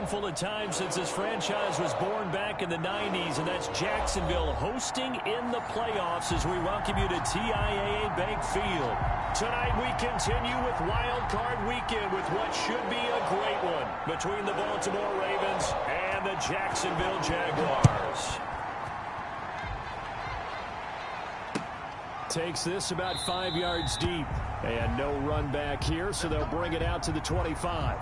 handful of times since this franchise was born back in the 90s, and that's Jacksonville hosting in the playoffs as we welcome you to TIAA Bank Field. Tonight we continue with Wild Card Weekend with what should be a great one between the Baltimore Ravens and the Jacksonville Jaguars. Takes this about 5 yards deep. And no run back here, so they'll bring it out to the 25.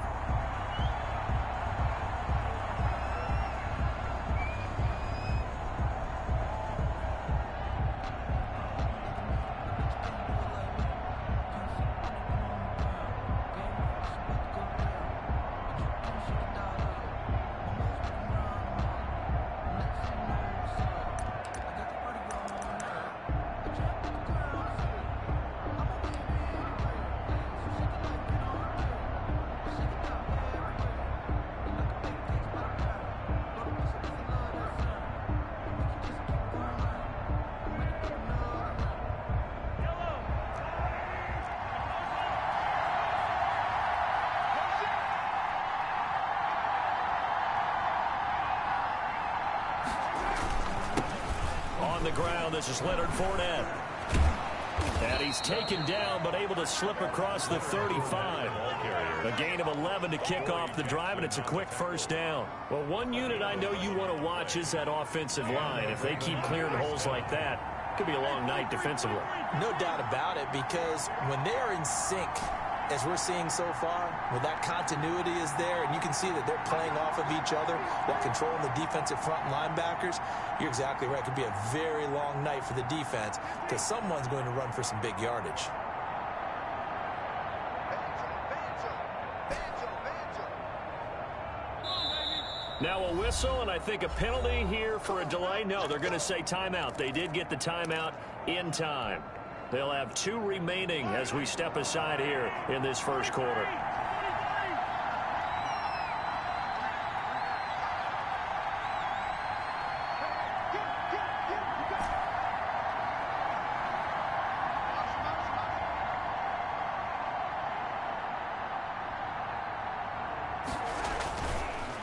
The ground, this is Leonard Fournette. And he's taken down, but able to slip across the 35. A gain of 11 to kick off the drive, and it's a quick first down. Well, one unit I know you want to watch is that offensive line. If they keep clearing holes like that, it could be a long night defensively. No doubt about it, because when they are in sync, as we're seeing so far, when that continuity is there and you can see that they're playing off of each other while controlling the defensive front and linebackers, you're exactly right. It could be a very long night for the defense because someone's going to run for some big yardage. Now a whistle, and I think a penalty here for a delay. No, they're going to say timeout. They did get the timeout in time. They'll have 2 remaining as we step aside here in this first quarter.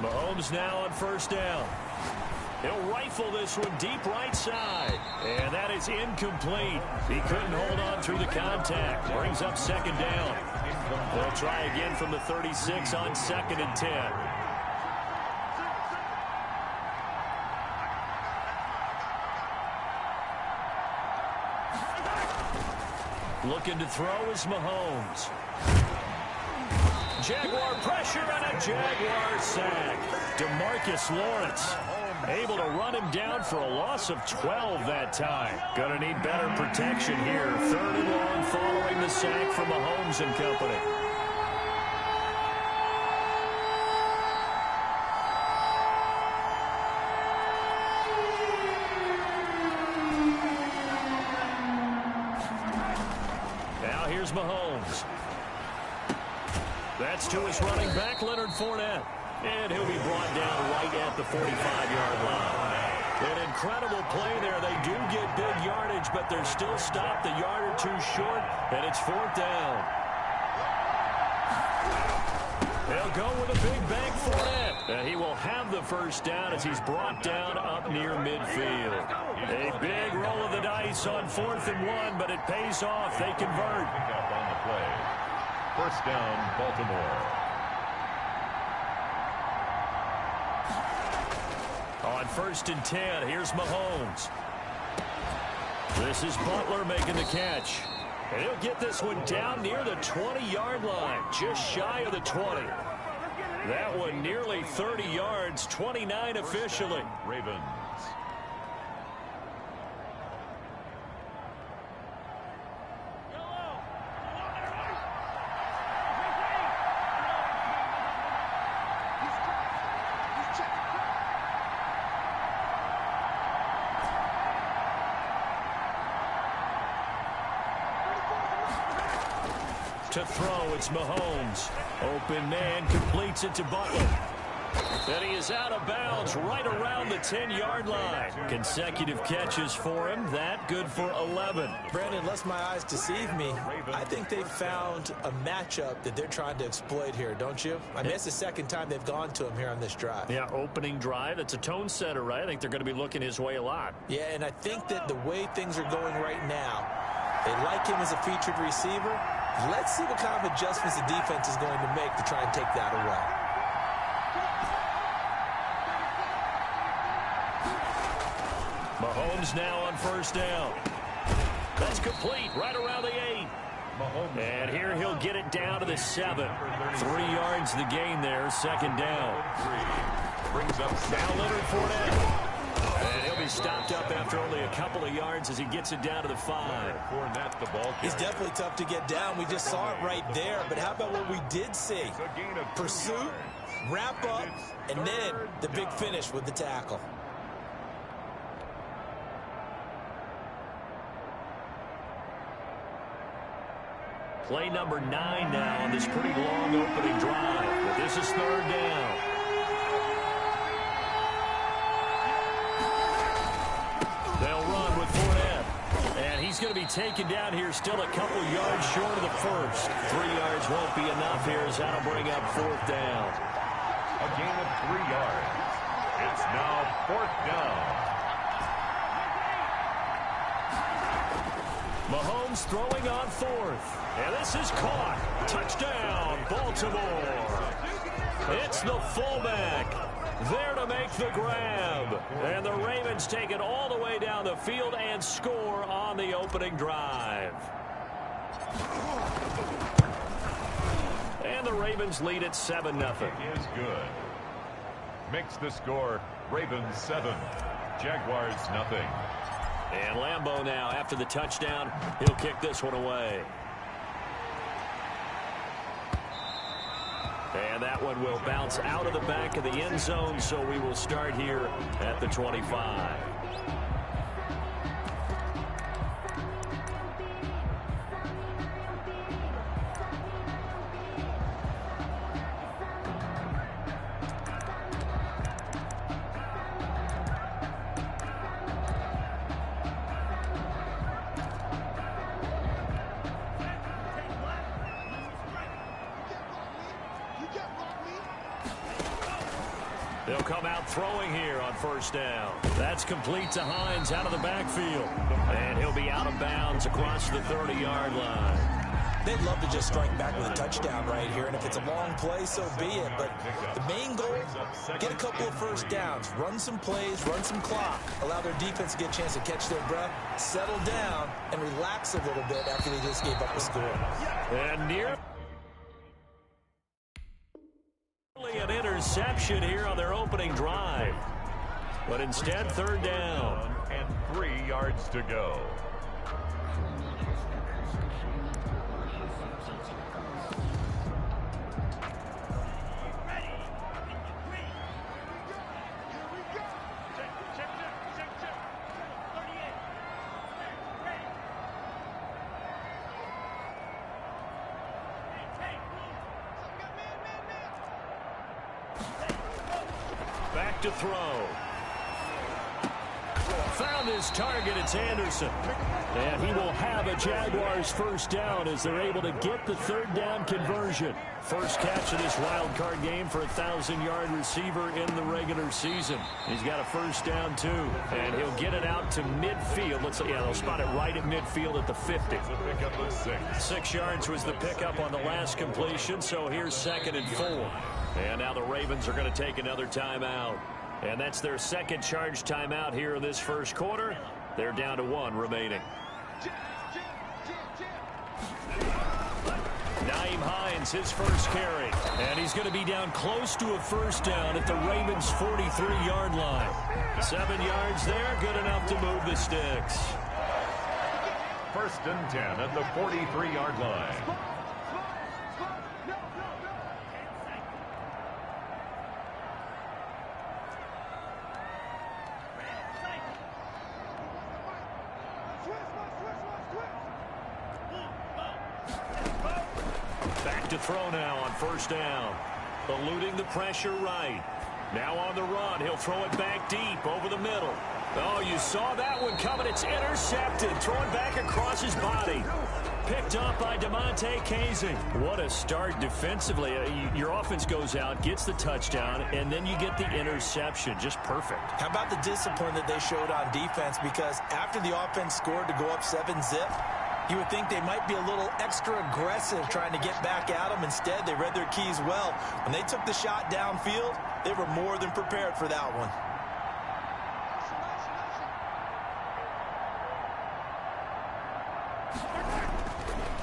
Mahomes now on first down. He'll rifle this one deep right side. And that is incomplete. He couldn't hold on through the contact. Brings up second down. They'll try again from the 36 on 2nd and 10. Looking to throw is Mahomes. Jaguar pressure and a Jaguar sack. DeMarcus Lawrence able to run him down for a loss of 12 that time. Gonna need better protection here. 3rd and long following the sack from Mahomes and company. Now here's Mahomes. That's to his running back, Leonard Fournette. And he'll be brought down right at the 45-yard line. An incredible play there. They do get big yardage, but they're still stopped a yard or 2 short, and it's 4th down. They'll go with a big bank Fournette. He will have the first down as he's brought down up near midfield. A big roll of the dice on 4th and 1, but it pays off. They convert. On the play. First down, Baltimore. On 1st and 10, here's Mahomes. This is Butler making the catch. And he'll get this one down near the 20-yard line, just shy of the 20. That one nearly 30 yards, 29 officially. Ravens. To throw, it's Mahomes. Open man, completes it to Butler. And he is out of bounds right around the 10-yard line. Consecutive catches for him. That good for 11. Brandon, unless my eyes deceive me, I think they found a matchup that they're trying to exploit here, don't you? I mean, it's the second time they've gone to him here on this drive. Yeah, opening drive. It's a tone setter, right? I think they're going to be looking his way a lot. Yeah, and I think that the way things are going right now, they like him as a featured receiver. Let's see what kind of adjustments the defense is going to make to try and take that away. Mahomes now on first down. That's complete right around the 8. And here he'll get it down to the 7. 3 yards the gain there, second down. Brings up now Leonard Fournette. And he'll be stopped up after only a couple of yards as he gets it down to the 5. He's definitely tough to get down. We just saw it right there. But how about what we did see? Pursuit, wrap up, and then the big finish with the tackle. Play number 9 now on this pretty long opening drive. But this is third down. They'll run with Fournette. And he's going to be taken down here still a couple yards short of the first. 3 yards won't be enough here as that'll bring up fourth down. A gain of 3 yards. It's now fourth down. Mahomes throwing on fourth. And this is caught. Touchdown, Baltimore. It's the fullback there to make the grab. And the Ravens take it all the way down the field and score on the opening drive. And the Ravens lead at 7-0. It is good. Makes the score Ravens 7, Jaguars nothing. And Lambeau now, after the touchdown, he'll kick this one away. And that one will bounce out of the back of the end zone, so we will start here at the 25. They'll come out throwing here on first down. That's complete to Hines out of the backfield. And he'll be out of bounds across the 30-yard line. They'd love to just strike back with a touchdown right here, and if it's a long play, so be it. But the main goal, get a couple of first downs, run some plays, run some clock, allow their defense to get a chance to catch their breath, settle down, and relax a little bit after they just gave up a score. And near an interception here on their opening drive. But instead, third down. And 3 yards to go. To throw. Found his target. It's Anderson. And he will have a Jaguars first down as they're able to get the third down conversion. First catch of this wild card game for a 1,000-yard receiver in the regular season. He's got a first down, too. And he'll get it out to midfield. Let's see. Yeah, they'll spot it right at midfield at the 50. 6 yards was the pickup on the last completion, so here's 2nd and 4. And now the Ravens are going to take another timeout. And that's their second charge timeout here in this first quarter. They're down to 1 remaining. Nyheim Hines, his first carry. And he's going to be down close to a first down at the Ravens' 43-yard line. 7 yards there, good enough to move the sticks. 1st and 10 at the 43-yard line. To throw now on first down. Eluding the pressure right. Now on the run, he'll throw it back deep over the middle. Oh, you saw that one coming. It's intercepted. Thrown back across his body. Picked up by DeMonte Casey. What a start defensively. Your offense goes out, gets the touchdown, and then you get the interception. Just perfect. How about the discipline that they showed on defense? Because after the offense scored to go up 7-zip, you would think they might be a little extra aggressive trying to get back at them. Instead, they read their keys well. When they took the shot downfield, they were more than prepared for that one.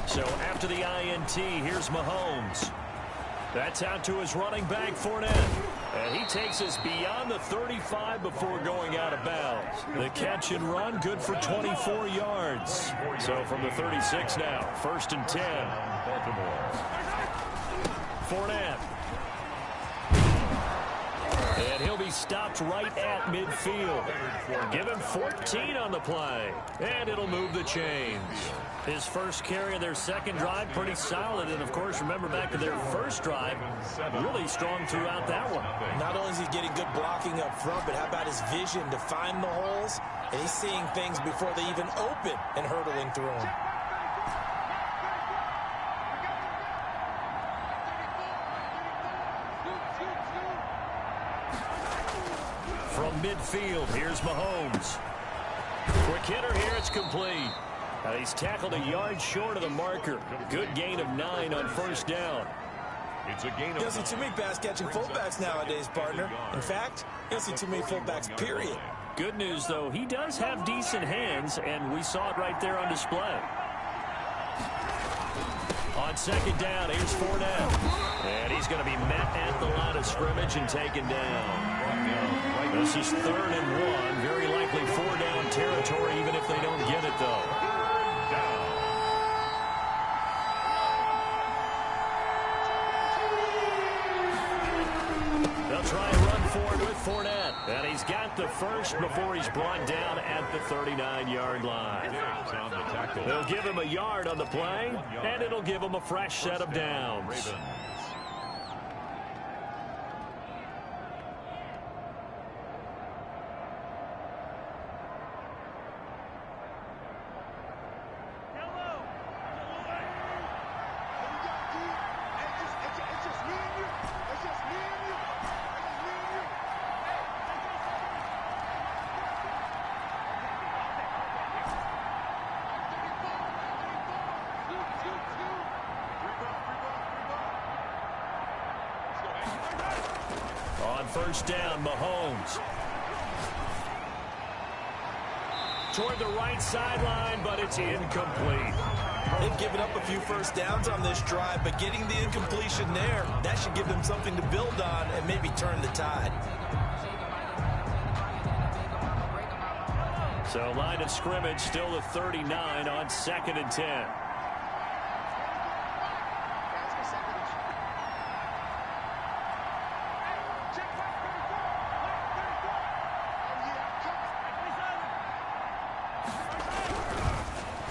So after the INT, here's Mahomes. That's out to his running back, Fournette. And he takes us beyond the 35 before going out of bounds. The catch and run, good for 24 yards. So from the 36 now, 1st and 10. Fournette. And he'll be stopped right at midfield. Give him 14 on the play. And it'll move the chains. His first carry of their second drive, pretty solid. And, of course, remember back to their first drive, really strong throughout that one. Not only is he getting good blocking up front, but how about his vision to find the holes? And he's seeing things before they even open and hurdling through them. From midfield, here's Mahomes. Quick hitter here, it's complete. He's tackled a yard short of the marker. Good gain of 9 on 1st down. It's a gain of You don't see too many pass-catching fullbacks nowadays, partner. In fact, you don't see too many fullbacks, period. Good news, though, he does have decent hands, and we saw it right there on display. On 2nd down, here's Fournette. And he's going to be met at the line of scrimmage and taken down. This is 3rd and 1. Very likely 4-down territory, even if they don't get it, though. They'll try and run forward with Fournette. And he's got the first before he's brought down at the 39-yard line. They'll give him a yard on the play, and it'll give him a fresh set of downs. On 1st down, Mahomes. Toward the right sideline, but it's incomplete. They've given up a few first downs on this drive, but getting the incompletion there, that should give them something to build on and maybe turn the tide. So line of scrimmage still the 39 on 2nd and 10.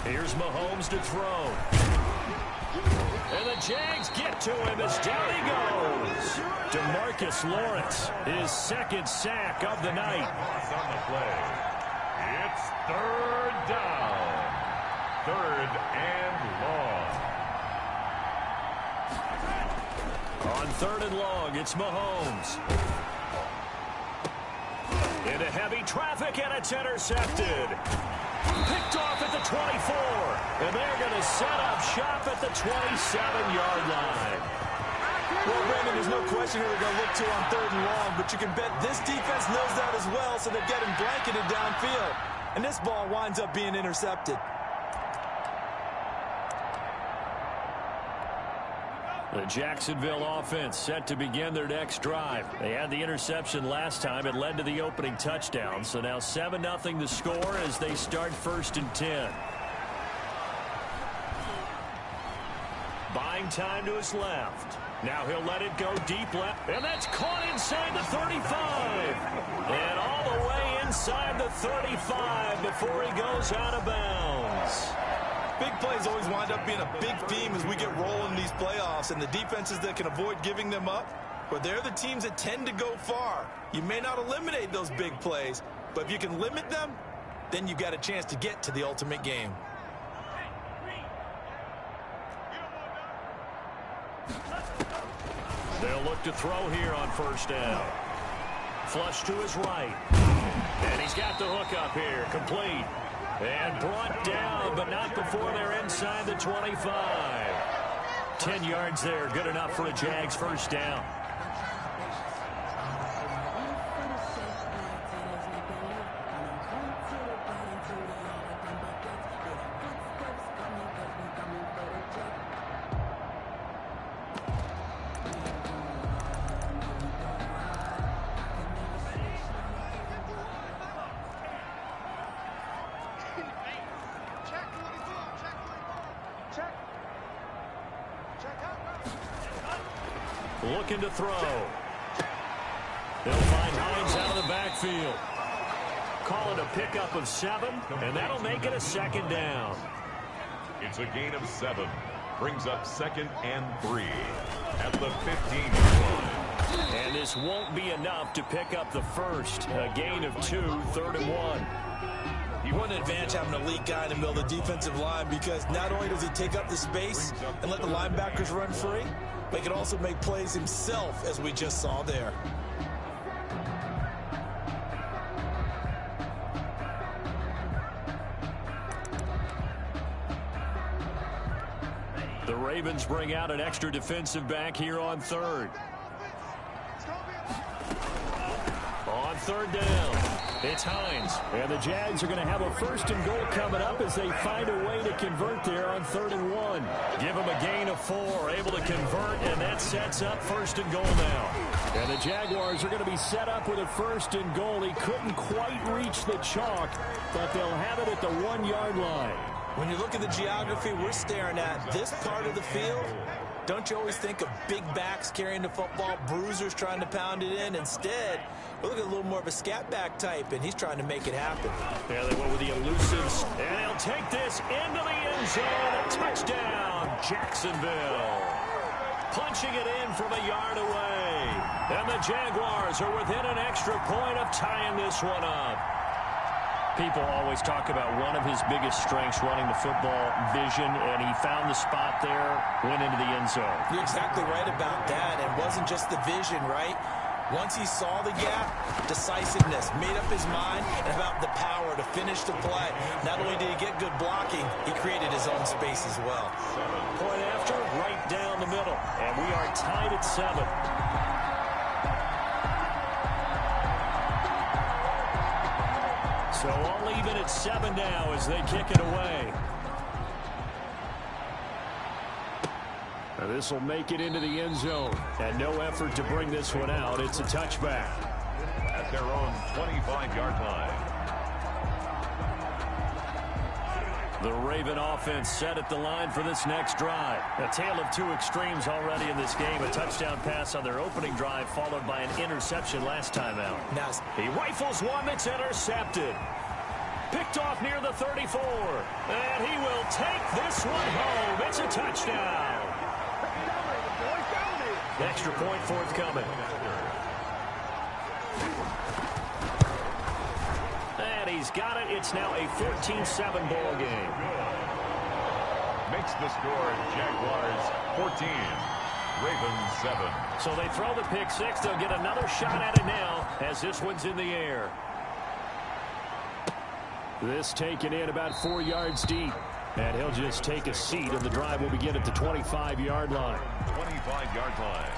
Here's Mahomes to throw. And the Jags get to him as down he goes. DeMarcus Lawrence, his 2nd sack of the night. On the play. It's 3rd down. 3rd and long. On 3rd and long, it's Mahomes. Into heavy traffic, and it's intercepted. Picked off at the 24. And they're going to set up shop at the 27-yard line. Well, Brandon, there's no question who they're going to look to on 3rd and long, but you can bet this defense knows that as well, so they're getting blanketed downfield. And this ball winds up being intercepted. The Jacksonville offense set to begin their next drive. They had the interception last time. It led to the opening touchdown. So now 7-0 the score as they start 1st and 10. Buying time to his left. Now he'll let it go deep left. And that's caught inside the 35. And all the way inside the 35 before he goes out of bounds. Big plays always wind up being a big theme as we get rolling in these playoffs, and the defenses that can avoid giving them up, But they're the teams that tend to go far. You may not eliminate those big plays, but if you can limit them, then you've got a chance to get to the ultimate game. They'll look to throw here on first down. Flush to his right. And he's got the hook up here. Complete. And brought down, but not before they're inside the 25. 10 yards there. Good enough for a Jags first down. Looking to throw. They'll find Hines out of the backfield. Call it a pickup of 7, and that'll make it a second down. It's a gain of 7. Brings up 2nd and 3 at the 15-yard line. And this won't be enough to pick up the first. A gain of 2, 3rd and 1. You want an advantage having an elite guy in the middle of the defensive line, because not only does he take up the space and let the linebackers run free, but he can also make plays himself, as we just saw there. The Ravens bring out an extra defensive back here on 3rd. On 3rd down, it's Hines. And the Jags are going to have a 1st and goal coming up as they find a way to convert there on 3rd and 1. Give them a gain of 4, able to convert, and that sets up 1st and goal now. And the Jaguars are going to be set up with a 1st and goal. He couldn't quite reach the chalk, but they'll have it at the 1-yard line. When you look at the geography we're staring at, this part of the field, don't you always think of big backs carrying the football, bruisers trying to pound it in? Instead, we're looking at a little more of a scat back type, and he's trying to make it happen. Yeah, they went with the elusives, and he'll take this into the end zone. A touchdown, Jacksonville. Punching it in from a yard away. And the Jaguars are within an extra point of tying this one up. People always talk about one of his biggest strengths, running the football, vision, and he found the spot there, went into the end zone. You're exactly right about that. It wasn't just the vision, right? Once he saw the gap, decisiveness, made up his mind, and about the power to finish the play. Not only did he get good blocking, he created his own space as well. Point after, right down the middle, and we are tied at 7. So all even at 7 now as they kick it away. This will make it into the end zone. And no effort to bring this one out. It's a touchback. At their own 25-yard line. The Raven offense set at the line for this next drive. A tale of 2 extremes already in this game. A touchdown pass on their opening drive, followed by an interception last time out. Now, he rifles one that's intercepted. Picked off near the 34. And he will take this one home. It's a touchdown. Extra point forthcoming. And he's got it. It's now a 14-7 ball game. Makes the score Jaguars 14, Ravens 7. So they throw the pick 6. They'll get another shot at it now as this one's in the air. This taken in about 4 yards deep. And he'll just take a seat, and the drive will begin at the 25-yard line. 25-yard line.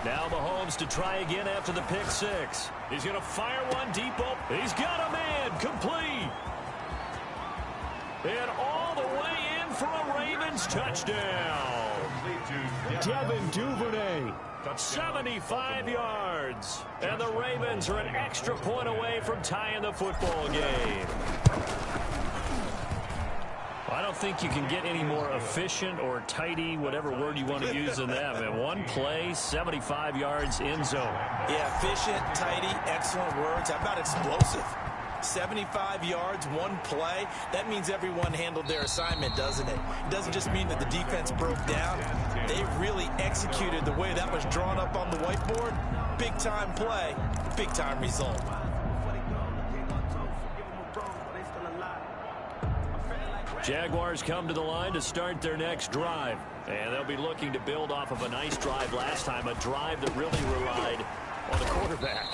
Now Mahomes to try again after the pick 6. He's going to fire one deep open. He's got a man complete. And all the way in for a Ravens touchdown. Devin Duvernay, 75 yards. And the Ravens are an extra point away from tying the football game. think you can get any more efficient or tidy, whatever word you want to use in that. Man, one play, 75 yards in zone. Yeah, efficient, tidy, excellent words. How about explosive? 75 yards, one play. That means everyone handled their assignment, doesn't it? It doesn't just mean that the defense broke down. They really executed the way that was drawn up on the whiteboard. Big-time play, big-time result. Jaguars come to the line to start their next drive. And they'll be looking to build off of a nice drive last time, a drive that really relied on the quarterback.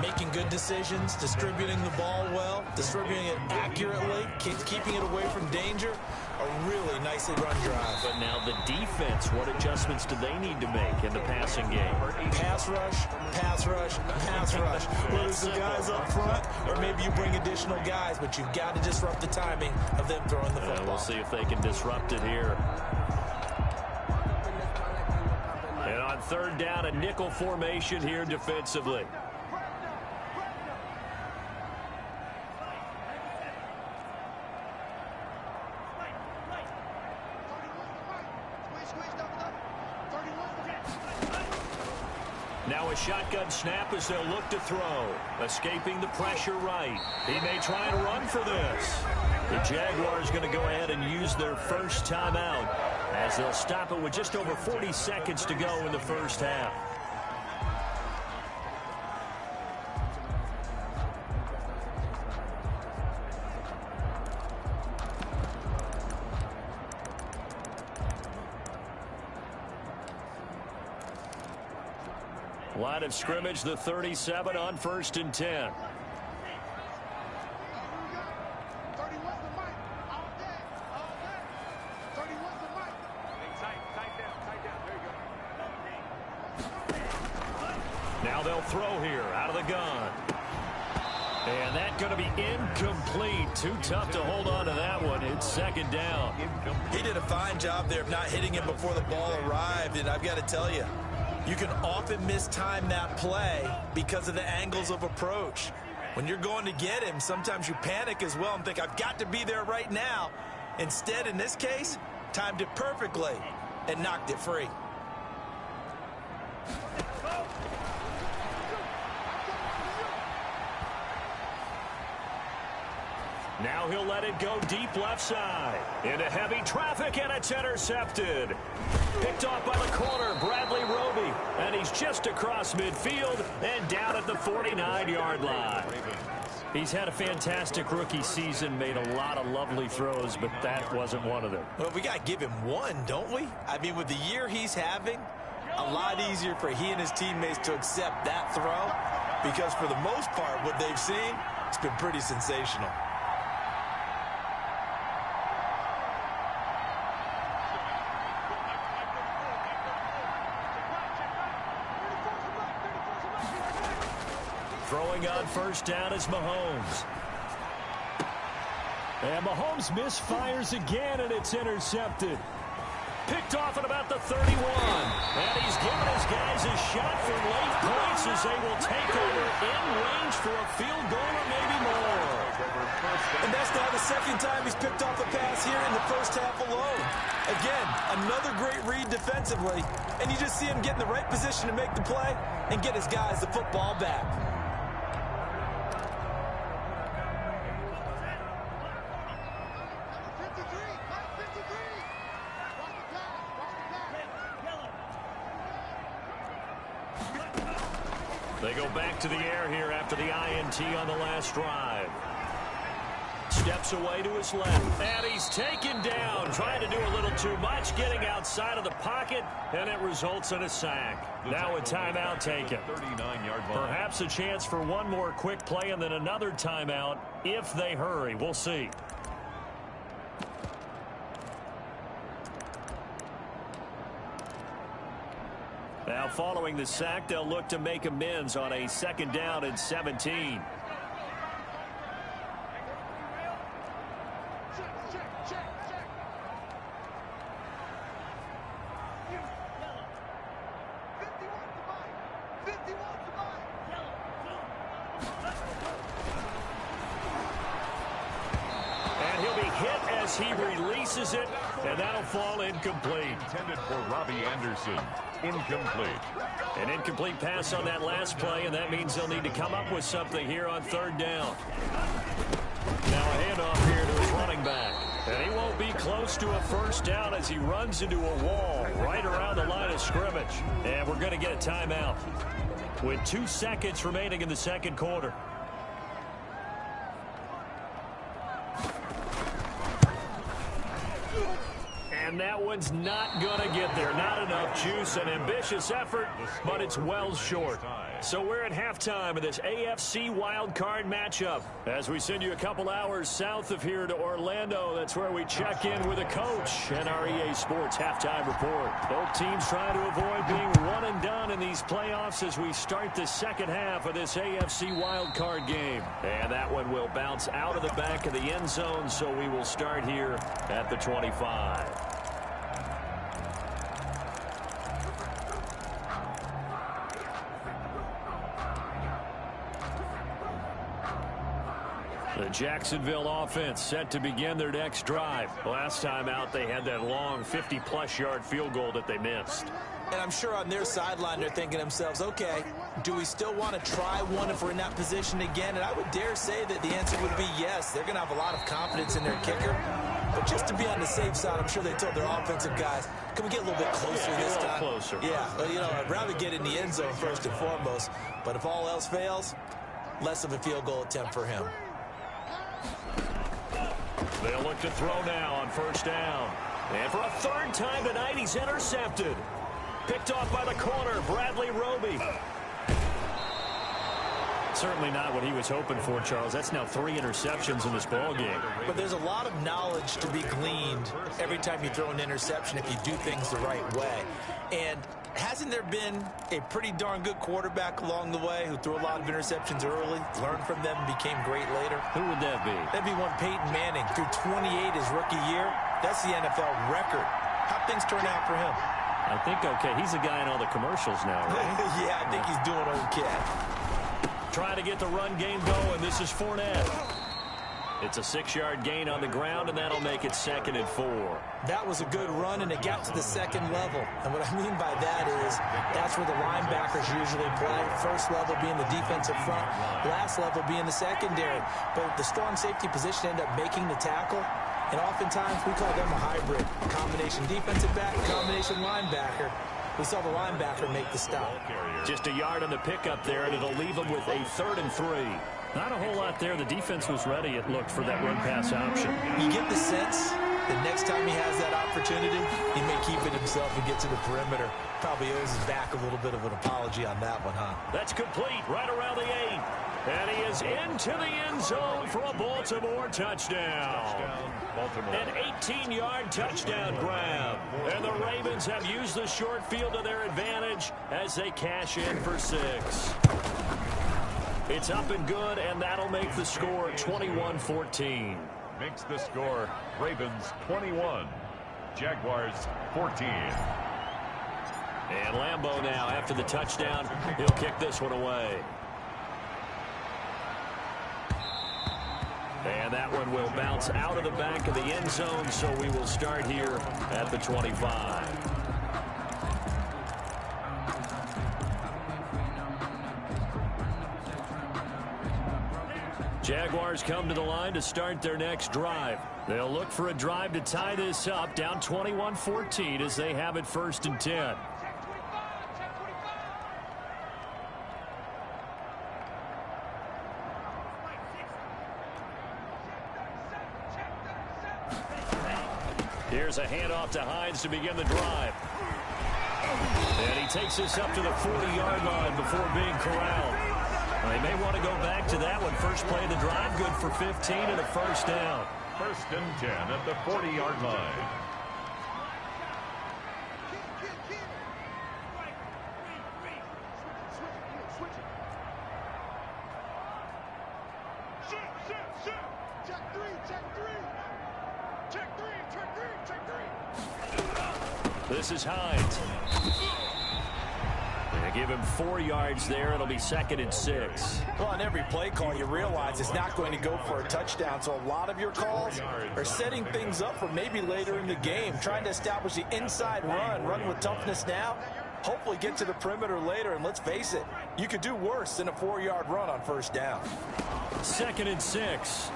Making good decisions, distributing the ball well, distributing it accurately, keeping it away from danger. A really nicely run drive. But now the defense, what adjustments do they need to make in the passing game? Pass rush, pass rush, pass rush. Whether it's the guys up front or maybe you bring additional guys, but you've got to disrupt the timing of them throwing the football. We'll see if they can disrupt it here. And on third down, a nickel formation here defensively. Now a shotgun snap as they'll look to throw. Escaping the pressure right. He may try and run for this. The Jaguars going to go ahead and use their first timeout as they'll stop it with just over 40 seconds to go in the first half. Line of scrimmage, the 37 on 1st and 10. Now they'll throw here out of the gun. And that's going to be incomplete. Too tough to hold on to that one. It's second down. He did a fine job there of not hitting him before the ball arrived, and I've got to tell you, you can often mistime that play because of the angles of approach. When you're going to get him, sometimes you panic as well and think, I've got to be there right now. Instead, in this case, timed it perfectly and knocked it free. Now he'll let it go deep left side. Into heavy traffic, and it's intercepted. Picked off by the corner, Bradley Roby. And he's just across midfield and down at the 49-yard line. He's had a fantastic rookie season, made a lot of lovely throws, but that wasn't one of them. Well, we got to give him one, don't we? I mean, with the year he's having, a lot easier for he and his teammates to accept that throw because for the most part, what they've seen, it's been pretty sensational. Throwing on first down is Mahomes. And Mahomes misfires again, and it's intercepted. Picked off at about the 31. And he's given his guys a shot for late points as they will take over in range for a field goal or maybe more. And that's now the second time he's picked off a pass here in the first half alone. Again, another great read defensively. And you just see him get in the right position to make the play and get his guys the football back. They go back to the air here after the INT on the last drive. Steps away to his left, and he's taken down, trying to do a little too much, getting outside of the pocket, and it results in a sack. Now a timeout taken. Perhaps a chance for one more quick play and then another timeout if they hurry. We'll see. Now following the sack, they'll look to make amends on a second down and 17. as he releases it, and that'll fall incomplete. Intended for Robbie Anderson. Incomplete. An incomplete pass on that last play, and that means they'll need to come up with something here on third down. Now a handoff here to his running back. And he won't be close to a first down as he runs into a wall right around the line of scrimmage. And we're going to get a timeout with 2 seconds remaining in the second quarter. And that one's not going to get there. Not enough juice. An ambitious effort, but it's well short. So we're at halftime of this AFC wildcard matchup. As we send you a couple hours south of here to Orlando, that's where we check in with a coach and our EA Sports halftime report. Both teams trying to avoid being one and done in these playoffs as we start the second half of this AFC wildcard game. And that one will bounce out of the back of the end zone, so we will start here at the 25. The Jacksonville offense set to begin their next drive. Last time out, they had that long 50-plus yard field goal that they missed. And I'm sure on their sideline, they're thinking to themselves, okay, do we still want to try one if we're in that position again? And I would dare say that the answer would be yes. They're going to have a lot of confidence in their kicker. But just to be on the safe side, I'm sure they told their offensive guys, can we get a little bit closer this time? Closer. Yeah, well, you know, I'd rather get in the end zone first and foremost. But if all else fails, less of a field goal attempt for him. They'll look to throw now on first down. And for a third time tonight, he's intercepted. Picked off by the corner, Bradley Roby. Certainly not what he was hoping for, Charles. That's now 3 interceptions in this ball game. But there's a lot of knowledge to be gleaned every time you throw an interception if you do things the right way. And hasn't there been a pretty darn good quarterback along the way who threw a lot of interceptions early, learned from them, and became great later? Who would that be? That'd be one Peyton Manning. Threw 28 his rookie year. That's the NFL record. How'd things turn out for him? I think okay. He's a guy in all the commercials now, right? Yeah, I think he's doing okay. Trying to get the run game going. This is Fournette. It's a 6-yard gain on the ground, and that'll make it 2nd and 4. That was a good run, and it got to the second level. And what I mean by that is that's where the linebackers usually play. First level being the defensive front, last level being the secondary. But the strong safety position ended up making the tackle. And oftentimes we call them a hybrid. Combination defensive back, combination linebacker. We saw the linebacker make the stop. Just a yard on the pickup there, and it'll leave them with a 3rd and 3. Not a whole lot there. The defense was ready, it looked, for that run-pass option. You get the sense that next time he has that opportunity, he may keep it himself and get to the perimeter. Probably owes his back a little bit of an apology on that one, huh? That's complete right around the 8. And he is into the end zone for a Baltimore touchdown. An 18-yard touchdown grab. And the Ravens have used the short field to their advantage as they cash in for 6. It's up and good, and that'll make the score 21-14. Makes the score Ravens 21, Jaguars 14. And Lambeau now, after the touchdown, he'll kick this one away. And that one will bounce out of the back of the end zone, so we will start here at the 25. Jaguars come to the line to start their next drive. They'll look for a drive to tie this up, down 21-14 as they have it 1st and 10. Here's a handoff to Hines to begin the drive. And he takes this up to the 40-yard line before being corralled. They may want to go back to that one. First play of the drive, good for 15 and a 1st down. 1st and 10 at the 40-yard line. This is Hines. And give him 4 yards there. It'll be 2nd and 6. Well, on every play call, you realize it's not going to go for a touchdown. So a lot of your calls are setting things up for maybe later in the game, trying to establish the inside run with toughness now, hopefully get to the perimeter later. And let's face it, you could do worse than a 4-yard run on first down. 2nd and 6.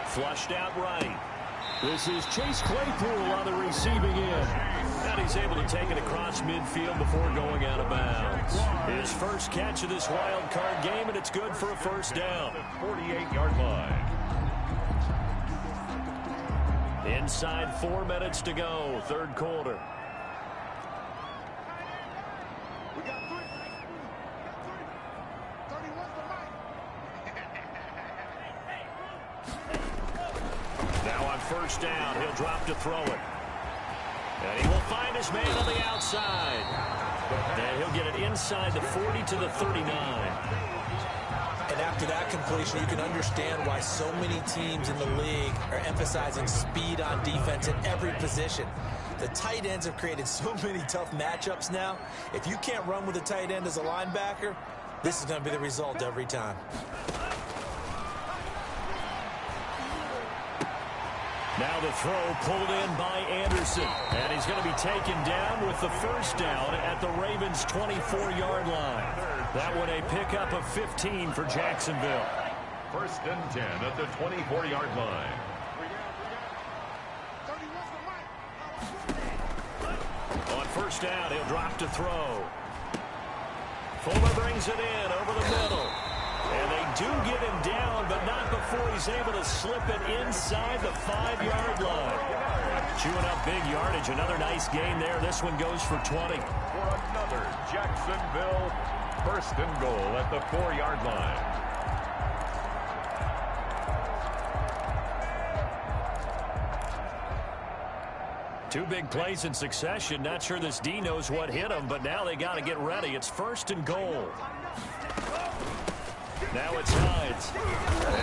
Flushed out right. This is Chase Claypool on the receiving end. And he's able to take it across midfield before going out of bounds. His first catch of this wild card game, and it's good for a first down. 48-yard line. Inside 4 minutes to go, 3rd quarter. First down, he'll drop to throw it. And he will find his man on the outside. And he'll get it inside the 40 to the 39. And after that completion, you can understand why so many teams in the league are emphasizing speed on defense at every position. The tight ends have created so many tough matchups now. If you can't run with a tight end as a linebacker, this is going to be the result every time. Now the throw pulled in by Anderson. And he's going to be taken down with the first down at the Ravens' 24-yard line. That one a pickup of 15 for Jacksonville. 1st and 10 at the 24-yard line. On first down, he'll drop to throw. Fuller brings it in over the middle. And they do get him down, but not before he's able to slip it inside the 5-yard line. Chewing up big yardage. Another nice gain there. This one goes for 20. For another Jacksonville 1st and goal at the 4-yard line. Two big plays in succession. Not sure this D knows what hit him, but now they got to get ready. It's 1st and goal. Now it's Hides.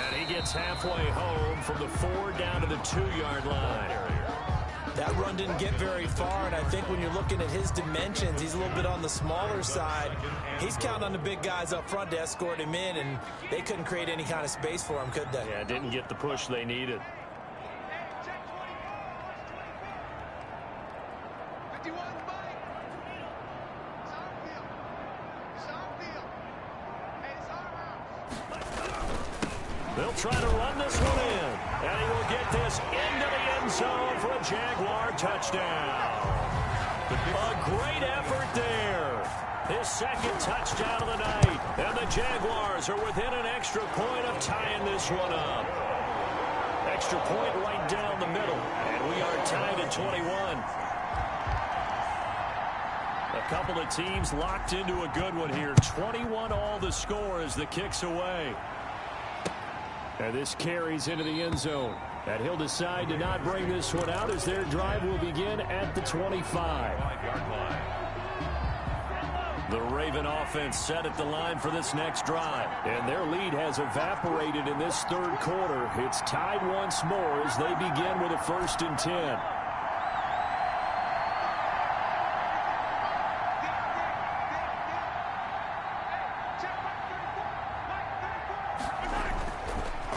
And he gets halfway home from the 4 down to the 2-yard line. That run didn't get very far, and I think when you're looking at his dimensions, he's a little bit on the smaller side. He's counting on the big guys up front to escort him in, and they couldn't create any kind of space for him, could they? Yeah, didn't get the push they needed. They'll try to run this one in. And he will get this into the end zone for a Jaguar touchdown. A great effort there. His 2nd touchdown of the night. And the Jaguars are within an extra point of tying this one up. Extra point right down the middle. And we are tied at 21. A couple of teams locked into a good one here. 21 all the score as the kick's away. And this carries into the end zone. And he'll decide to not bring this one out as their drive will begin at the 25. The Raven offense set at the line for this next drive. And their lead has evaporated in this 3rd quarter. It's tied once more as they begin with a 1st and 10.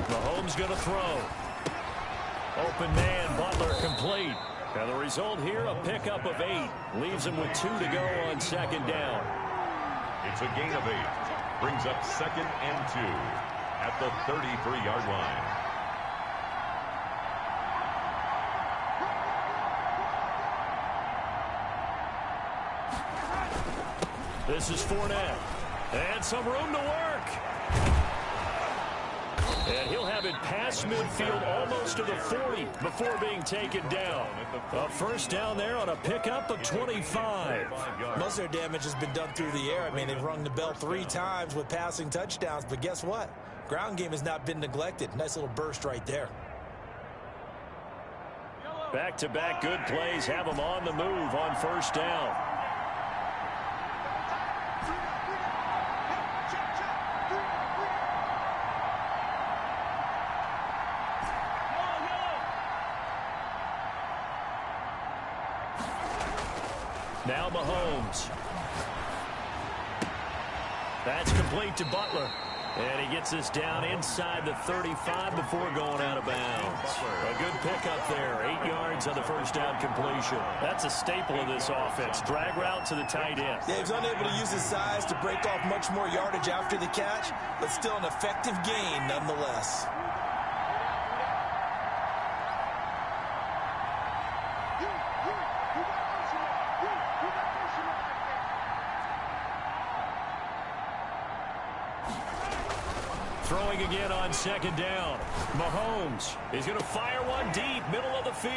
Mahomes going to throw. Open man, Butler complete. And the result here, a pickup of 8. Leaves him with 2 to go on 2nd down. It's a gain of 8. Brings up 2nd and 2 at the 33-yard line. This is Fournette. And some room to work. And he'll have it past midfield almost to the 40 before being taken down. A first down there on a pickup of 25. Most of their damage has been done through the air. I mean, they've rung the bell 3 times with passing touchdowns. But guess what? Ground game has not been neglected. Nice little burst right there. Back-to-back good plays have them on the move on first down. Now Mahomes. That's complete to Butler. And he gets this down inside the 35 before going out of bounds. A good pickup there. 8 yards on the first down completion. That's a staple of this offense. Drag route to the tight end. Yeah, he was unable to use his size to break off much more yardage after the catch, but still an effective gain nonetheless. Throwing again on second down. Mahomes is going to fire one deep, middle of the field.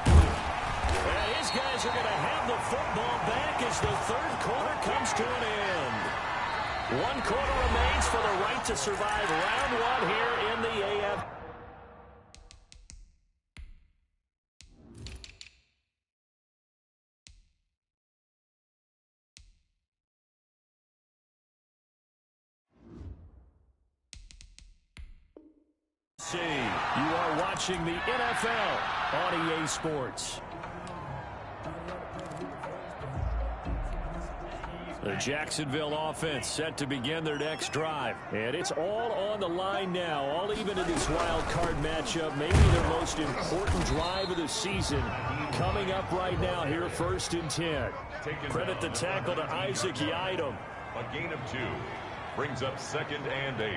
And his guys are going to have the football back as the third quarter comes to an end. 1 quarter remains for the right to survive round 1 here in the AF. You are watching the NFL on EA Sports. The Jacksonville offense set to begin their next drive. And it's all on the line now, all even in this wild card matchup. Maybe their most important drive of the season coming up right now here, 1st and 10. Credit the tackle to Isaac Yiadom. A gain of 2 brings up 2nd and 8.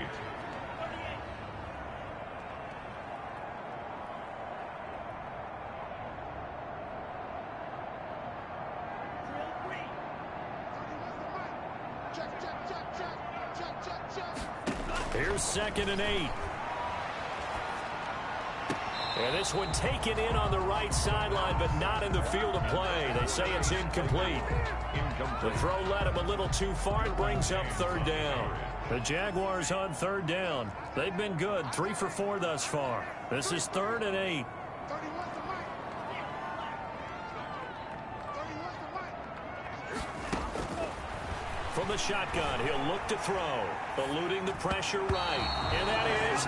Here's 2nd and 8. And this one taken in on the right sideline, but not in the field of play. They say it's incomplete. The throw led him a little too far. It brings up 3rd down. The Jaguars on 3rd down. They've been good, 3 for 4 thus far. This is 3rd and 8. From the shotgun, he'll look to throw, eluding the pressure right, and that is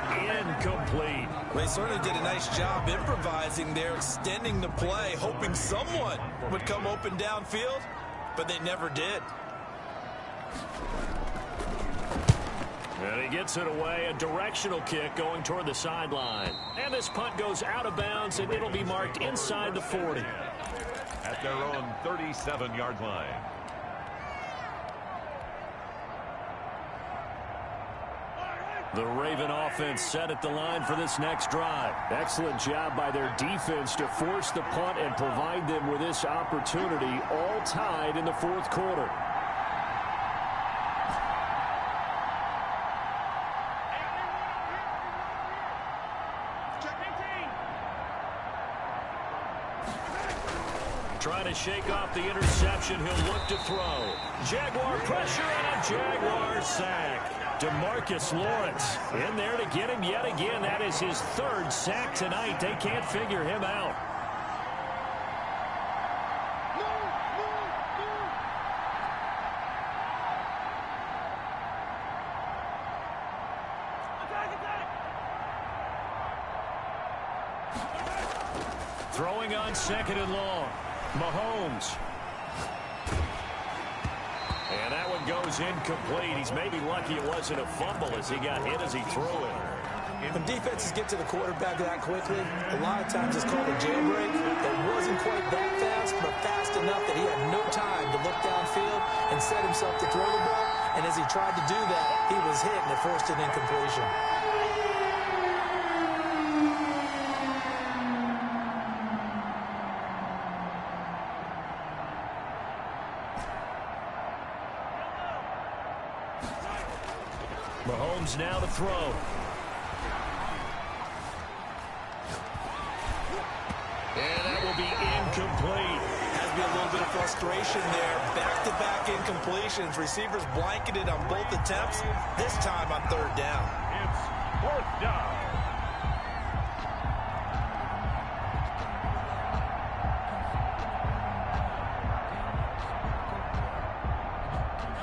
incomplete. They certainly did a nice job improvising there, extending the play, hoping someone would come open downfield, but they never did. And he gets it away, a directional kick going toward the sideline. And this punt goes out of bounds, and it'll be marked inside the 40. At their own 37-yard line. The Raven offense set at the line for this next drive. Excellent job by their defense to force the punt and provide them with this opportunity, all tied in the 4th quarter. Trying to shake off the interception. He'll look to throw. Jaguar pressure and a Jaguar sack. DeMarcus Lawrence in there to get him yet again. That is his 3rd sack tonight. They can't figure him out. Throwing on 2nd and long. Mahomes. And that one goes incomplete. He's maybe lucky it wasn't a fumble as he got hit as he threw it. When defenses get to the quarterback that quickly, a lot of times it's called a jailbreak. It wasn't quite that fast, but fast enough that he had no time to look downfield and set himself to throw the ball. And as he tried to do that, he was hit and it forced an incompletion. Mahomes now to throw. And that will be incomplete. Has to be a little bit of frustration there. Back-to-back incompletions. Receivers blanketed on both attempts. This time on 3rd down. It's 4th down.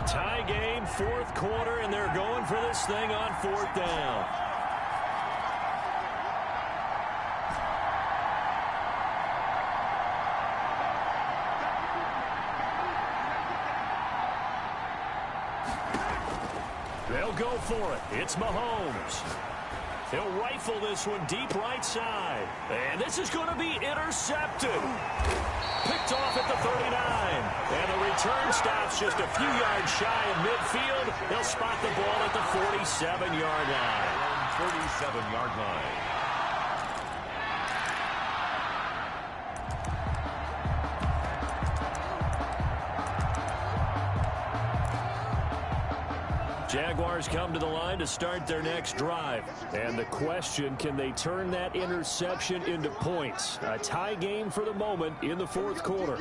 Tie game, 4th quarter, and they're going for this thing on 4th down. They'll go for it. It's Mahomes. He'll rifle this one deep right side. And this is going to be intercepted. Picked off at the 39. And the return stops just a few yards shy of midfield. They'll spot the ball at the 47-yard line. 47-yard line. Jaguars come to the line to start their next drive. And the question, can they turn that interception into points? A tie game for the moment in the fourth quarter.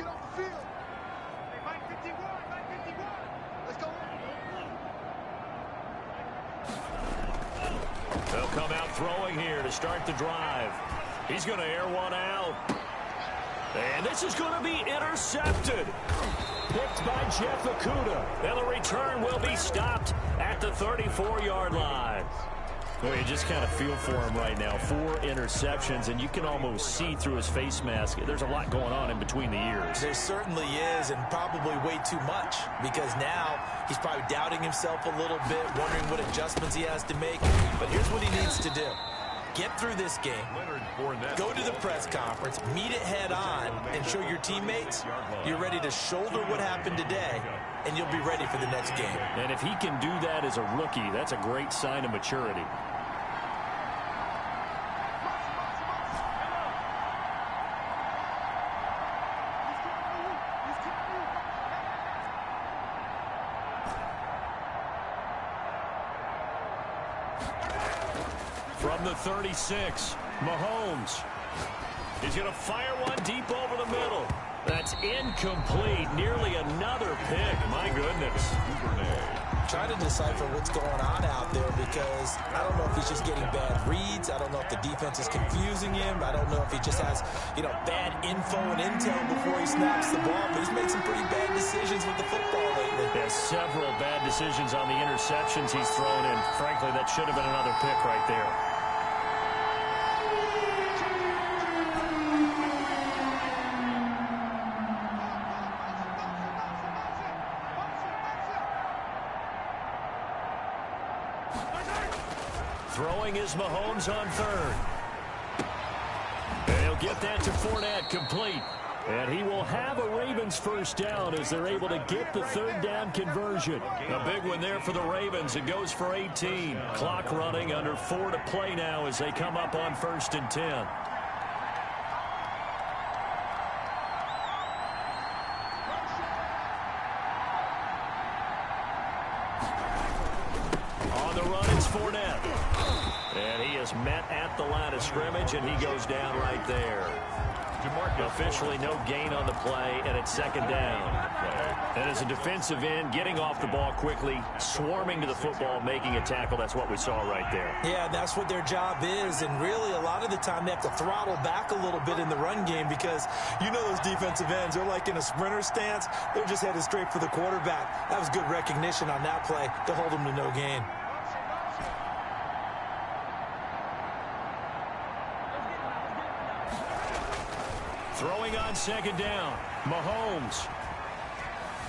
They'll come out throwing here to start the drive. He's going to air one out. And this is going to be intercepted. Picked by Jeff Okudah. And the return will be stopped at the 34-yard line. Well, you just kind of feel for him right now. 4 interceptions, and you can almost see through his face mask. There's a lot going on in between the ears. There certainly is, and probably way too much, because now he's probably doubting himself a little bit, wondering what adjustments he has to make. But here's what he needs to do. Get through this game, go to the press conference, meet it head on, and show your teammates you're ready to shoulder what happened today, and you'll be ready for the next game. And if he can do that as a rookie, that's a great sign of maturity. From the 36, Mahomes. He's going to fire one deep over the middle. That's incomplete. Nearly another pick. My goodness. Trying to decipher what's going on out there, because I don't know if he's just getting bad reads. I don't know if the defense is confusing him. I don't know if he just has, bad info and intel before he snaps the ball. But he's made some pretty bad decisions with the football lately. There's several bad decisions on the interceptions he's thrown in. Frankly, that should have been another pick right there. Throwing is Mahomes on third. And he'll get that to Fournette, complete. And he will have a Ravens first down as they're able to get the third down conversion. A big one there for the Ravens. It goes for 18. Clock running, under 4 to play now as they come up on 1st and 10. On the run, it's Fournette. And he is met at the line of scrimmage, and he goes down right there. Officially no gain on the play, and it's second down. And as a defensive end, getting off the ball quickly, swarming to the football, making a tackle, that's what we saw right there. Yeah, that's what their job is, and really a lot of the time they have to throttle back a little bit in the run game, because those defensive ends, they're like in a sprinter stance. They're just headed straight for the quarterback. That was good recognition on that play to hold them to no gain. Throwing on second down, Mahomes.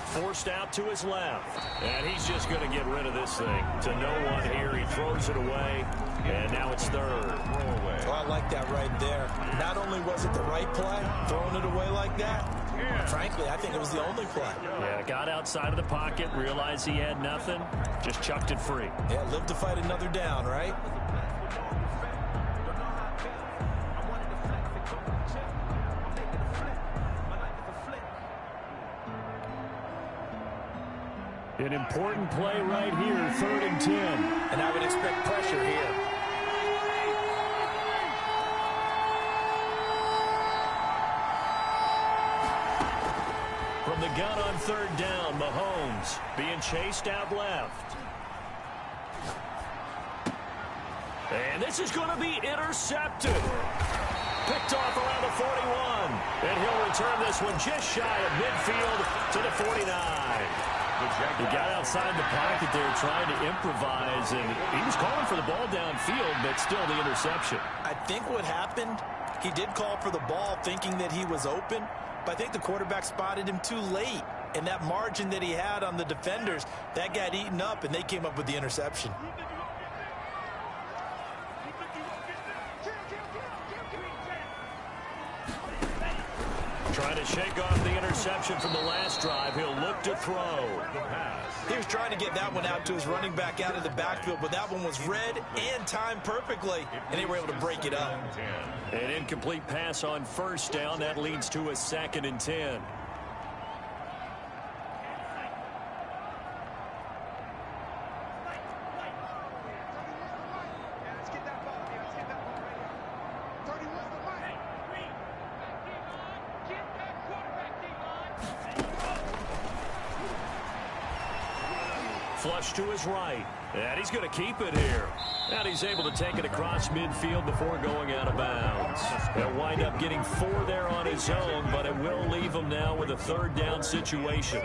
Forced out to his left. And he's just going to get rid of this thing. To no one here. He throws it away. And now it's third. Oh, I like that right there. Not only was it the right play, throwing it away like that, frankly, I think it was the only play. Yeah, got outside of the pocket, realized he had nothing, just chucked it free. Yeah, live to fight another down, right? An important play right here, 3rd and 10. And I would expect pressure here. From the gun on 3rd down, Mahomes being chased out left. And this is going to be intercepted. Picked off around the 41. And he'll return this one just shy of midfield to the 49. He got outside the pocket there trying to improvise, and he was calling for the ball downfield, but still the interception. I think what happened, he did call for the ball thinking that he was open, but I think the quarterback spotted him too late. And that margin that he had on the defenders, that got eaten up, and they came up with the interception. Trying to shake off the interception from the last drive. He'll look to throw. He was trying to get that one out to his running back out of the backfield, but that one was read and timed perfectly, and they were able to break it up. An incomplete pass on first down. That leads to a 2nd and 10. Flush to his right. And he's going to keep it here. And he's able to take it across midfield before going out of bounds. He'll wind up getting 4 there on his own, but it will leave him now with a 3rd down situation.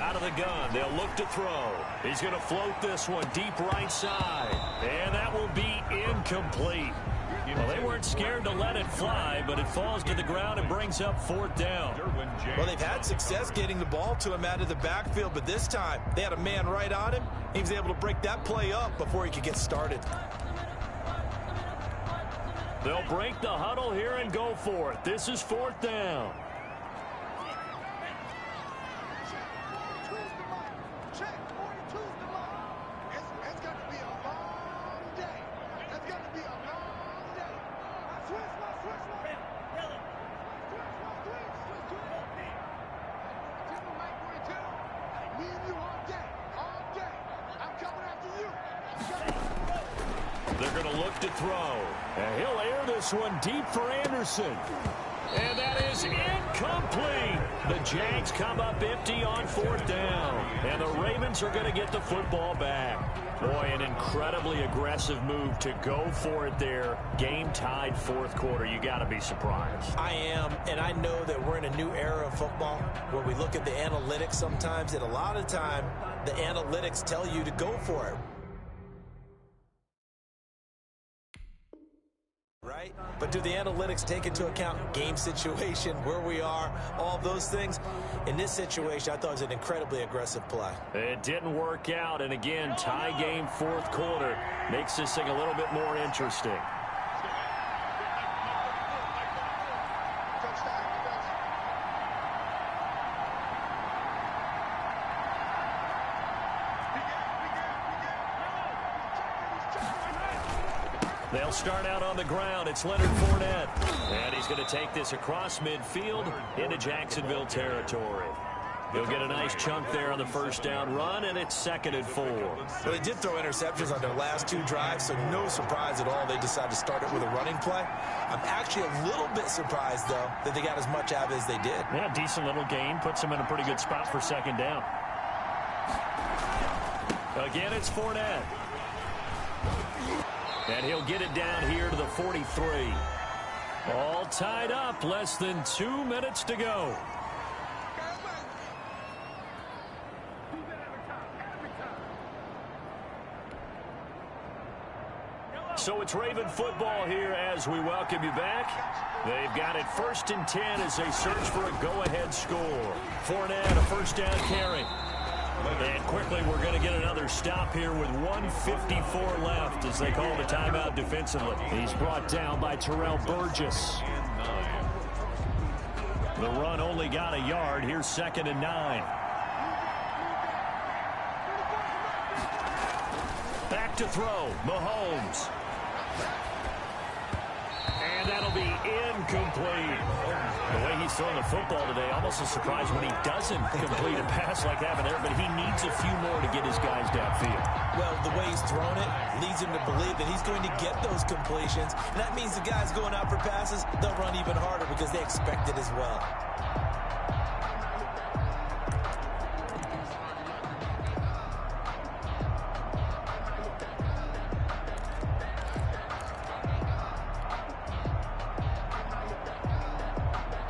Out of the gun, they'll look to throw. He's going to float this one deep right side. And that will be incomplete. Well, they weren't scared to let it fly, but it falls to the ground and brings up 4th down. Well, they've had success getting the ball to him out of the backfield, but this time they had a man right on him. He was able to break that play up before he could get started. They'll break the huddle here and go for it. This is 4th down. They're going to look to throw. And he'll air this one deep for Anderson. And that is incomplete. The Jags come up empty on 4th down. And the Ravens are going to get the football back. Boy, an incredibly aggressive move to go for it there. Game tied 4th quarter. You got to be surprised. I am, and I know that we're in a new era of football where we look at the analytics sometimes, and a lot of time the analytics tell you to go for it. Right? But do the analytics take into account game situation, where we are, all those things? In this situation, I thought it was an incredibly aggressive play. It didn't work out, and again, tie game 4th quarter makes this thing a little bit more interesting. They'll start out on the ground. It's Leonard Fournette. And he's going to take this across midfield into Jacksonville territory. He'll get a nice chunk there on the 1st down run, and it's 2nd and 4. Well, they did throw interceptions on their last 2 drives, so no surprise at all they decided to start it with a running play. I'm actually a little bit surprised, though, that they got as much out of it as they did. Yeah, decent little gain. Puts them in a pretty good spot for 2nd down. Again, it's Fournette. And he'll get it down here to the 43. All tied up, less than 2 minutes to go. So it's Raven football here as we welcome you back. They've got it 1st and 10 as they search for a go-ahead score. Fournette, a 1st down carry. And quickly, we're going to get another stop here with 1:54 left as they call the timeout defensively. He's brought down by Terrell Burgess. The run only got a yard. Here's 2nd and 9. Back to throw, Mahomes. And that'll be incomplete. The way he's throwing the football today, almost a surprise when he doesn't complete a pass like that there, but he needs a few more to get his guys downfield. Well, the way he's thrown it leads him to believe that he's going to get those completions. And that means the guys going out for passes, they'll run even harder because they expect it as well.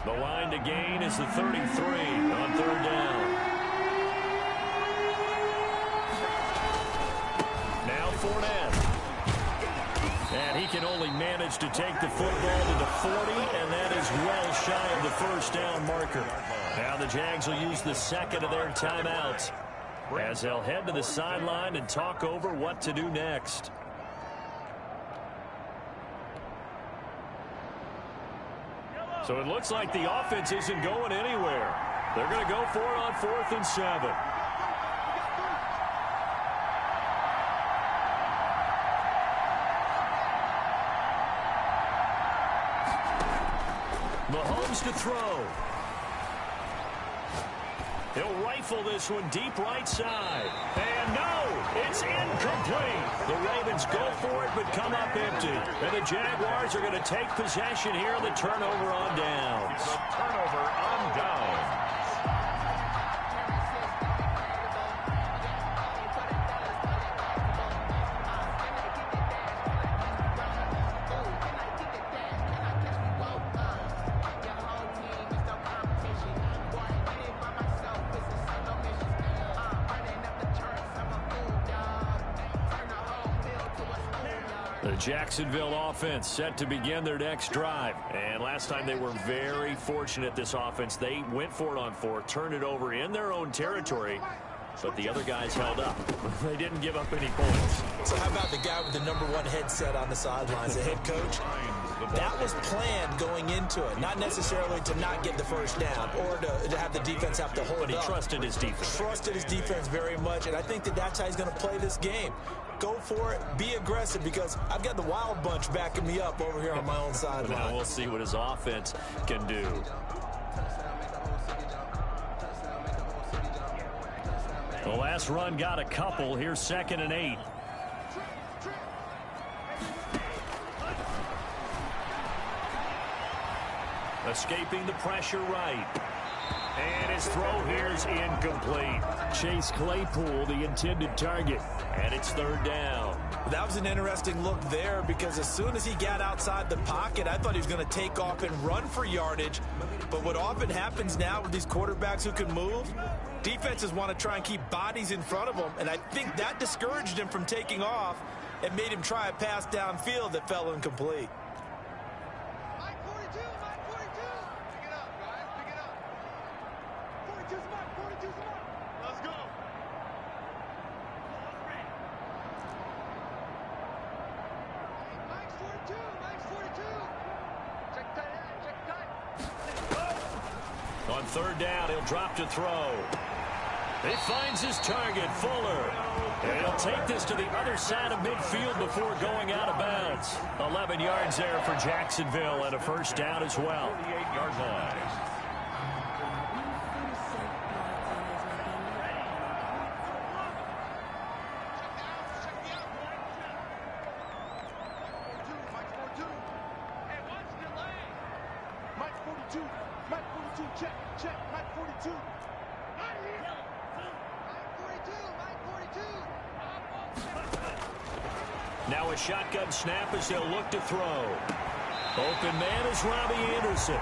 The line to gain is the 33 on third down. Now Fournette. And he can only manage to take the football to the 40, and that is well shy of the first down marker. Now the Jags will use the second of their timeouts as they'll head to the sideline and talk over what to do next. So it looks like the offense isn't going anywhere. They're going to go for it on 4th and 7. Mahomes to throw. He'll rifle this one deep right side. And no, it's incomplete. The Ravens go for it but come up empty. And the Jaguars are going to take possession here on the turnover on downs. The turnover on downs. The Jacksonville offense set to begin their next drive. And last time they were very fortunate, this offense. They went for it on 4th, turned it over in their own territory, but the other guys held up. They didn't give up any points. So how about the guy with the #1 headset on the sidelines, the head coach? That was planned going into it, not necessarily to not get the first down or to have the defense have to hold But he up. trusted his defense. Trusted his defense very much, and I think that that's how he's going to play this game. Go for it, be aggressive, because I've got the Wild Bunch backing me up over here on my own sideline. Now we'll see what his offense can do. The last run got a couple. Here's 2nd and 8. Escaping the pressure right. And his throw here is incomplete. Chase Claypool, the intended target. And it's 3rd down. That was an interesting look there, because as soon as he got outside the pocket, I thought he was going to take off and run for yardage. But what often happens now with these quarterbacks who can move, defenses want to try and keep bodies in front of them. And I think that discouraged him from taking off and made him try a pass downfield that fell incomplete. On 3rd down, he'll drop to throw. He finds his target, Fuller. And he'll take this to the other side of midfield before going out of bounds. 11 yards there for Jacksonville and a first down as well. 48-yard line. Now a shotgun snap as they'll look to throw. Open man is Robbie Anderson.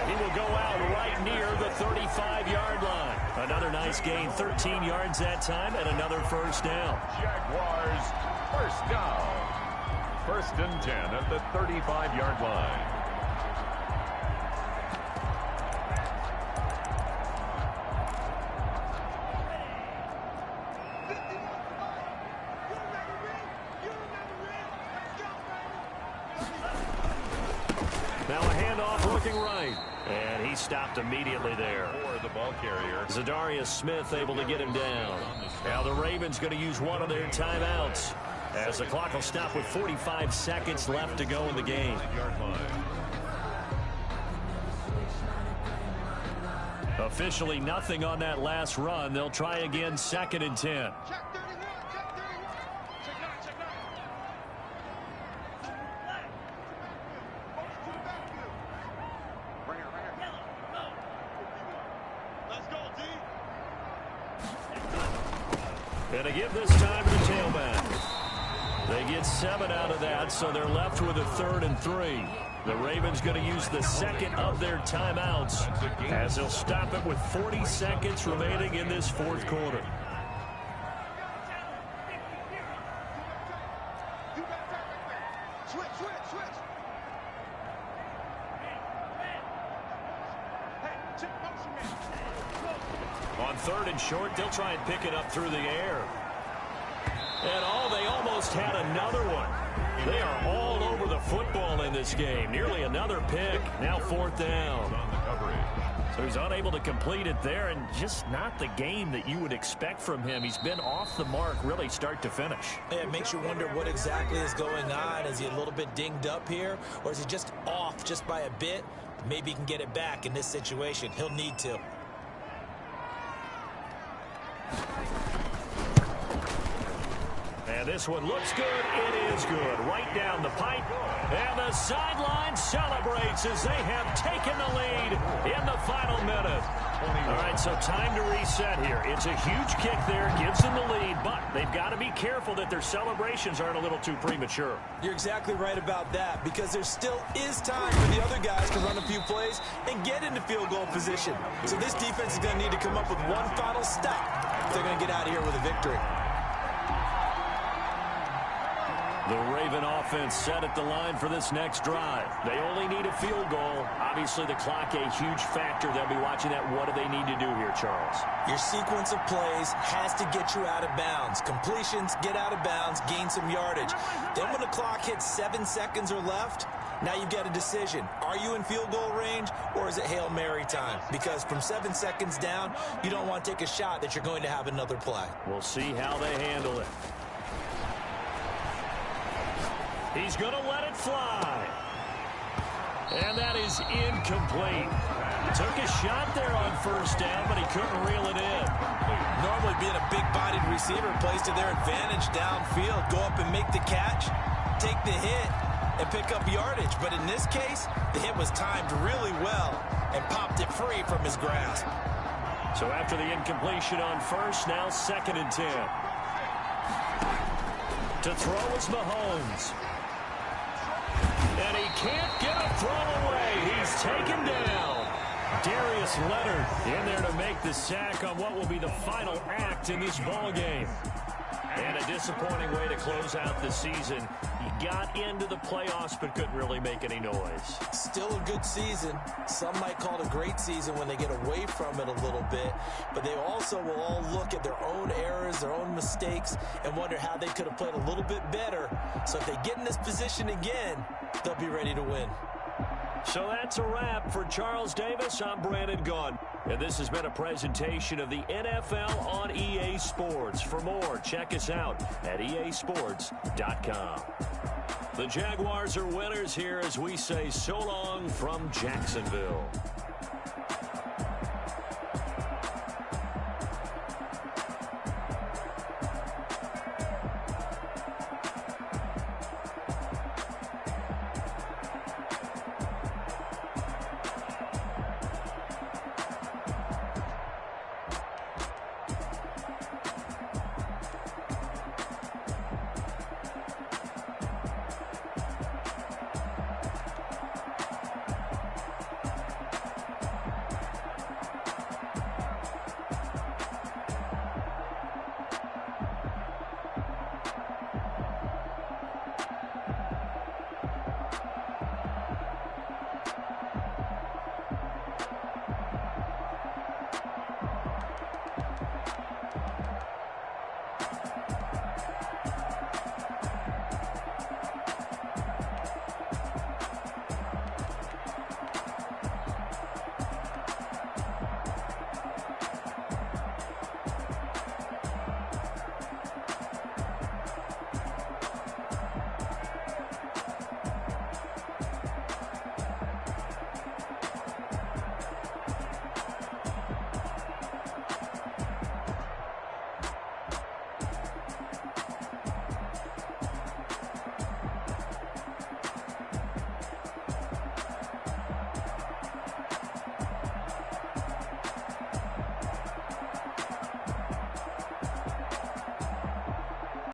He will go out right near the 35-yard line. Another nice gain, 13 yards that time, and another first down. Jaguars, first down. 1st and 10 at the 35-yard line. Now a handoff looking right. And he stopped immediately there. For the ball carrier. Zadarius Smith able to get him down. Now the Ravens going to use one of their timeouts, as the clock will stop with 45 seconds left to go in the game. Officially nothing on that last run. They'll try again, 2nd and 10. And a give this time to the tailback. They get 7 out of that, so they're left with a 3rd and 3. The Ravens going to use the second of their timeouts as they'll stop it with 40 seconds remaining in this 4th quarter. On 3rd and short, they'll try and pick it up through the air. And they almost had another one. They are all over the football in this game. Nearly another pick. Now 4th down. So he's unable to complete it there, and just not the game that you would expect from him. He's been off the mark really start to finish. Yeah, it makes you wonder what exactly is going on. Is he a little bit dinged up here, or is he just off just by a bit? Maybe he can get it back in this situation. He'll need to. And this one looks good. It is good. Right down the pipe. And the sideline celebrates as they have taken the lead in the final minute. All right, so time to reset here. It's a huge kick there. Gives them the lead, but they've got to be careful that their celebrations aren't a little too premature. You're exactly right about that, because there still is time for the other guys to run a few plays and get into field goal position. So this defense is going to need to come up with one final stop if they're going to get out of here with a victory. The Raven offense set at the line for this next drive. They only need a field goal. Obviously, the clock a huge factor. They'll be watching that. What do they need to do here, Charles? Your sequence of plays has to get you out of bounds. Completions, get out of bounds, gain some yardage. Then when the clock hits 7 seconds or left, now you've got a decision. Are you in field goal range, or is it Hail Mary time? Because from 7 seconds down, you don't want to take a shot that you're going to have another play. We'll see how they handle it. He's going to let it fly. And that is incomplete. Took a shot there on 1st down, but he couldn't reel it in. Normally being a big-bodied receiver plays to their advantage downfield. Go up and make the catch, take the hit, and pick up yardage. But in this case, the hit was timed really well and popped it free from his grasp. So after the incompletion on 1st, now 2nd and 10. To throw is Mahomes. And he can't get a throw away. He's taken down. Darius Leonard in there to make the sack on what will be the final act in this ball game. And a disappointing way to close out the season. He got into the playoffs but couldn't really make any noise. Still a good season. Some might call it a great season when they get away from it a little bit. But they also will all look at their own errors, their own mistakes, and wonder how they could have played a little bit better. So if they get in this position again, they'll be ready to win. So that's a wrap for Charles Davis. I'm Brandon Gunn. And this has been a presentation of the NFL on EA Sports. For more, check us out at easports.com. The Jaguars are winners here as we say so long from Jacksonville.